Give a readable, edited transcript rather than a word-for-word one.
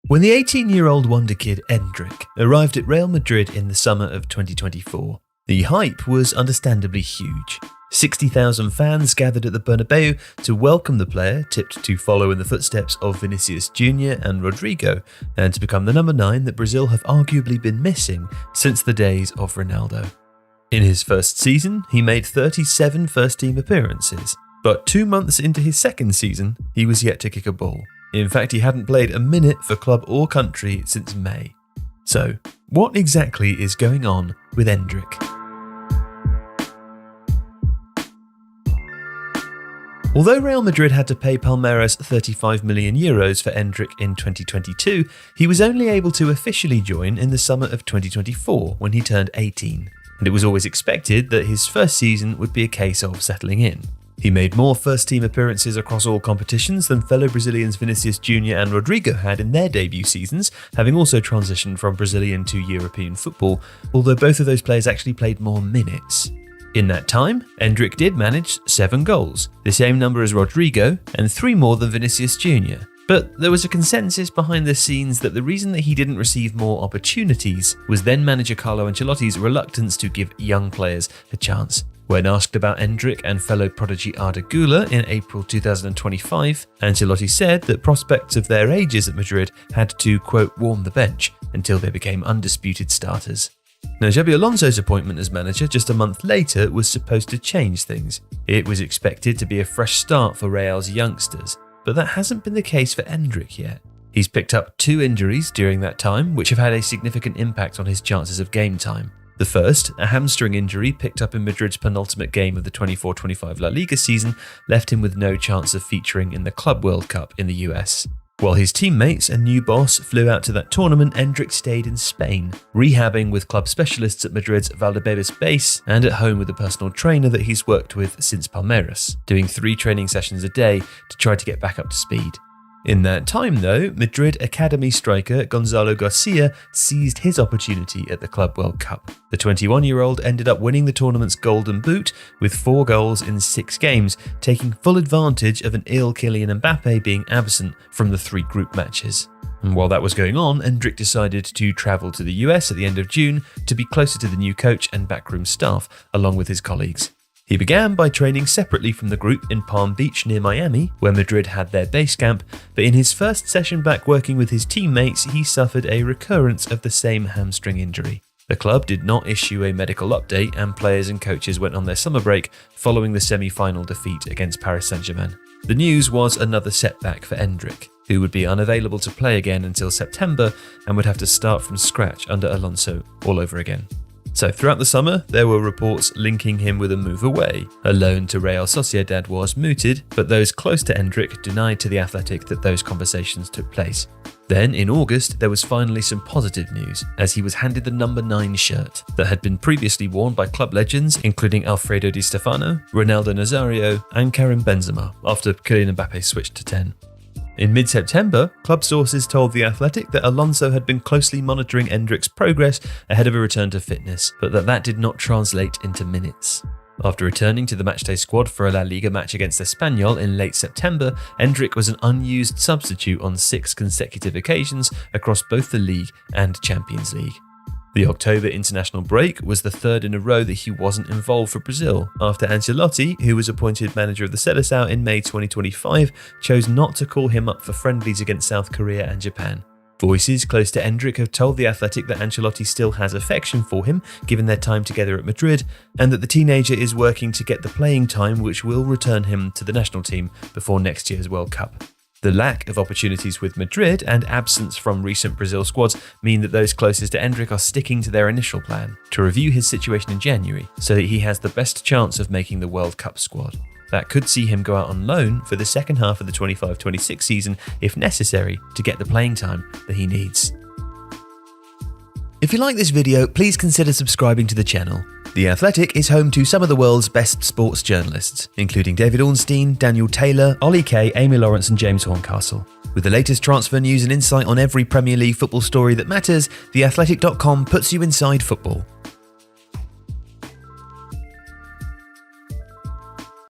When the 18-year-old wonder kid Endrick arrived at Real Madrid in the summer of 2024, the hype was understandably huge. 60,000 fans gathered at the Bernabeu to welcome the player, tipped to follow in the footsteps of Vinicius Jr. and Rodrigo, and to become the number 9 that Brazil have arguably been missing since the days of Ronaldo. In his first season, he made 37 first-team appearances, but 2 months into his second season, he was yet to kick a ball. In fact, he hadn't played a minute for club or country since May. So, what exactly is going on with Endrick? Although Real Madrid had to pay Palmeiras €35 million for Endrick in 2022, he was only able to officially join in the summer of 2024 when he turned 18, and it was always expected that his first season would be a case of settling in. He made more first-team appearances across all competitions than fellow Brazilians Vinicius Jr. and Rodrigo had in their debut seasons, having also transitioned from Brazilian to European football, although both of those players actually played more minutes. In that time, Endrick did manage 7 goals, the same number as Rodrigo, and 3 more than Vinicius Jr. But there was a consensus behind the scenes that the reason that he didn't receive more opportunities was then manager Carlo Ancelotti's reluctance to give young players a chance. When asked about Endrick and fellow prodigy Arda Güler in April 2025, Ancelotti said that prospects of their ages at Madrid had to, quote, warm the bench until they became undisputed starters. Now, Xabi Alonso's appointment as manager just a month later was supposed to change things. It was expected to be a fresh start for Real's youngsters, but that hasn't been the case for Endrick yet. He's picked up 2 injuries during that time, which have had a significant impact on his chances of game time. The first, a hamstring injury picked up in Madrid's penultimate game of the 24-25 La Liga season, left him with no chance of featuring in the Club World Cup in the US. While his teammates and new boss flew out to that tournament, Endrick stayed in Spain, rehabbing with club specialists at Madrid's Valdebebas base and at home with a personal trainer that he's worked with since Palmeiras, doing 3 training sessions a day to try to get back up to speed. In that time, though, Madrid Academy striker Gonzalo Garcia seized his opportunity at the Club World Cup. The 21-year-old ended up winning the tournament's Golden Boot with 4 goals in 6 games, taking full advantage of an ill Kylian Mbappe being absent from the 3 group matches. And while that was going on, Endrick decided to travel to the US at the end of June to be closer to the new coach and backroom staff, along with his colleagues. He began by training separately from the group in Palm Beach near Miami, where Madrid had their base camp, but in his first session back working with his teammates, he suffered a recurrence of the same hamstring injury. The club did not issue a medical update, and players and coaches went on their summer break following the semi-final defeat against Paris Saint-Germain. The news was another setback for Endrick, who would be unavailable to play again until September and would have to start from scratch under Alonso all over again. So throughout the summer, there were reports linking him with a move away. A loan to Real Sociedad was mooted, but those close to Endrick denied to The Athletic that those conversations took place. Then, in August, there was finally some positive news, as he was handed the number 9 shirt that had been previously worn by club legends including Alfredo Di Stefano, Ronaldo Nazario, and Karim Benzema, after Kylian Mbappe switched to 10. In mid-September, club sources told The Athletic that Alonso had been closely monitoring Endrick's progress ahead of a return to fitness, but that did not translate into minutes. After returning to the matchday squad for a La Liga match against Espanyol in late September, Endrick was an unused substitute on 6 consecutive occasions across both the League and Champions League. The October international break was the 3rd in a row that he wasn't involved for Brazil, after Ancelotti, who was appointed manager of the Seleção in May 2025, chose not to call him up for friendlies against South Korea and Japan. Voices close to Endrick have told The Athletic that Ancelotti still has affection for him, given their time together at Madrid, and that the teenager is working to get the playing time which will return him to the national team before next year's World Cup. The lack of opportunities with Madrid and absence from recent Brazil squads mean that those closest to Endrick are sticking to their initial plan to review his situation in January so that he has the best chance of making the World Cup squad. That could see him go out on loan for the second half of the 25-26 season if necessary to get the playing time that he needs. If you like this video, please consider subscribing to the channel. The Athletic is home to some of the world's best sports journalists, including David Ornstein, Daniel Taylor, Ollie Kay, Amy Lawrence and James Horncastle. With the latest transfer news and insight on every Premier League football story that matters, theathletic.com puts you inside football.